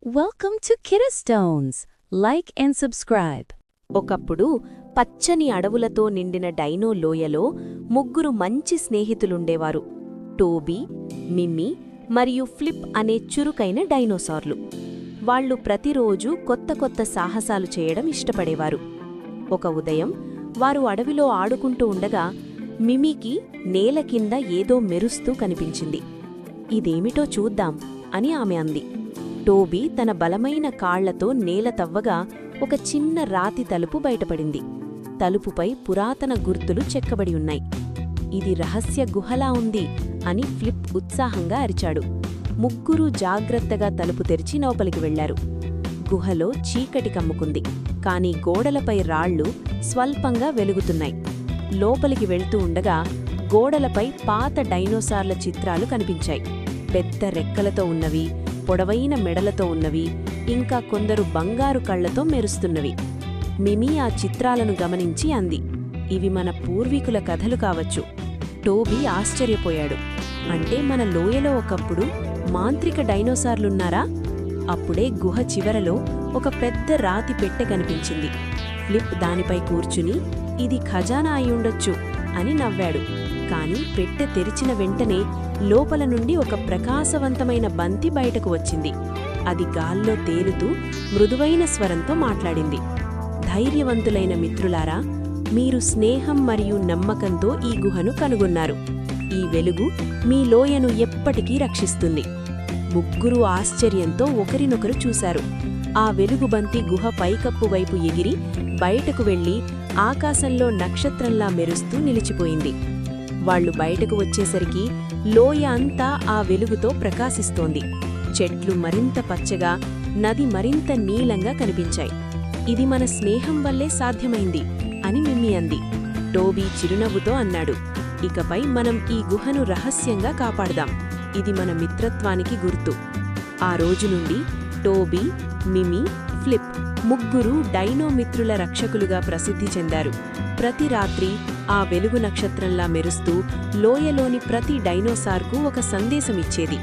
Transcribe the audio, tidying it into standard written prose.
Welcome to Kidstones. Like and subscribe. ఒకప్పుడు పచ్చని అడవులతో నిండిన డైనో లోయలో ముగ్గురు మంచి స్నేహితులుండేవారు. టోబీ, మిమ్మీ మరియు ఫ్లిప్ అనే చురుకైన డైనోసార్లు. వాళ్ళు ప్రతిరోజూ కొత్త కొత్త సాహసాలు చేయడం ఇష్టపడేవారు. ఒక ఉదయం వారు అడవిలో ఆడుకుంటూ ఉండగా మిమ్మీకి నేల కింద ఏదో మెరుస్తూ కనిపించింది. ఇదేమిటో చూద్దాం అని ఆమె అంది. టోబీ తన బలమైన కాళ్లతో నేల తవ్వగా ఒక చిన్న రాతి తలుపు బయటపడింది. తలుపుపై పురాతన గుర్తులు చెక్కబడి ఉన్నాయి. ఇది రహస్య గుహలా ఉంది అని ఫ్లిప్ ఉత్సాహంగా అరిచాడు. ముగ్గురూ జాగ్రత్తగా తలుపు తెరిచి లోపలికి వెళ్లారు. గుహలో చీకటి కమ్ముకుంది, కాని గోడలపై రాళ్లు స్వల్పంగా వెలుగుతున్నాయి. లోపలికి వెళ్తూ ఉండగా గోడలపై పాత డైనోసార్ల చిత్రాలు కనిపించాయి. పెద్ద రెక్కలతో ఉన్నవి, పొడవైన మెడలతో ఉన్నవి, ఇంకా కొందరు బంగారు కళ్లతో మెరుస్తున్నవి. మిమీ ఆ చిత్రాలను గమనించి అంది, ఇవి మన పూర్వీకుల కథలు కావచ్చు. టోబీ ఆశ్చర్యపోయాడు. అంటే మన లోయలో ఒకప్పుడు మాంత్రిక డైనోసార్లున్నారా? అప్పుడే గుహ చివరలో ఒక పెద్ద రాతి పెట్టె కనిపించింది. ఫ్లిప్ దానిపై కూర్చుని ఇది ఖజానా అయ్యుండొచ్చు అని నవ్వాడు. కాని పెట్టె తెరిచిన వెంటనే లోపల నుండి ఒక ప్రకాశవంతమైన బంతి బయటకు వచ్చింది. అది గాల్లో తేలుతూ మృదువైన స్వరంతో మాట్లాడింది. ధైర్యవంతులైన మిత్రులారా, మీరు స్నేహం మరియు నమ్మకంతో ఈ గుహను కనుగొన్నారు. ఈ వెలుగు మీ లోయను ఎప్పటికీ రక్షిస్తుంది. ముగ్గురు ఆశ్చర్యంతో ఒకరినొకరు చూశారు. ఆ వెలుగుబంతి గుహ పైకప్పు వైపు ఎగిరి బయటకు వెళ్లి ఆకాశంలో నక్షత్రంలా మెరుస్తూ నిలిచిపోయింది. వాళ్లు బయటకు వచ్చేసరికి లోయ అంతా ఆ వెలుగుతో ప్రకాశిస్తోంది. చెట్లు మరింత పచ్చగా, నది మరింత నీలంగా కనిపించాయి. ఇది మన స్నేహం వల్లే సాధ్యమైంది అని మిమ్మీ అంది. టోబీ చిరునవ్వుతో అన్నాడు, ఇకపై మనం ఈ గుహను రహస్యంగా కాపాడదాం. ఇది మన మిత్రత్వానికి గుర్తు. ఆ రోజు నుండి టోబీ, మిమీ, ఫ్లిప్ ముగ్గురు డైనో మిత్రుల రక్షకులుగా ప్రసిద్ధి చెందారు. ప్రతి రాత్రి ఆ వెలుగు నక్షత్రంలా మెరుస్తూ లోయలోని ప్రతి డైనోసార్కు ఒక సందేశమిచ్చేది.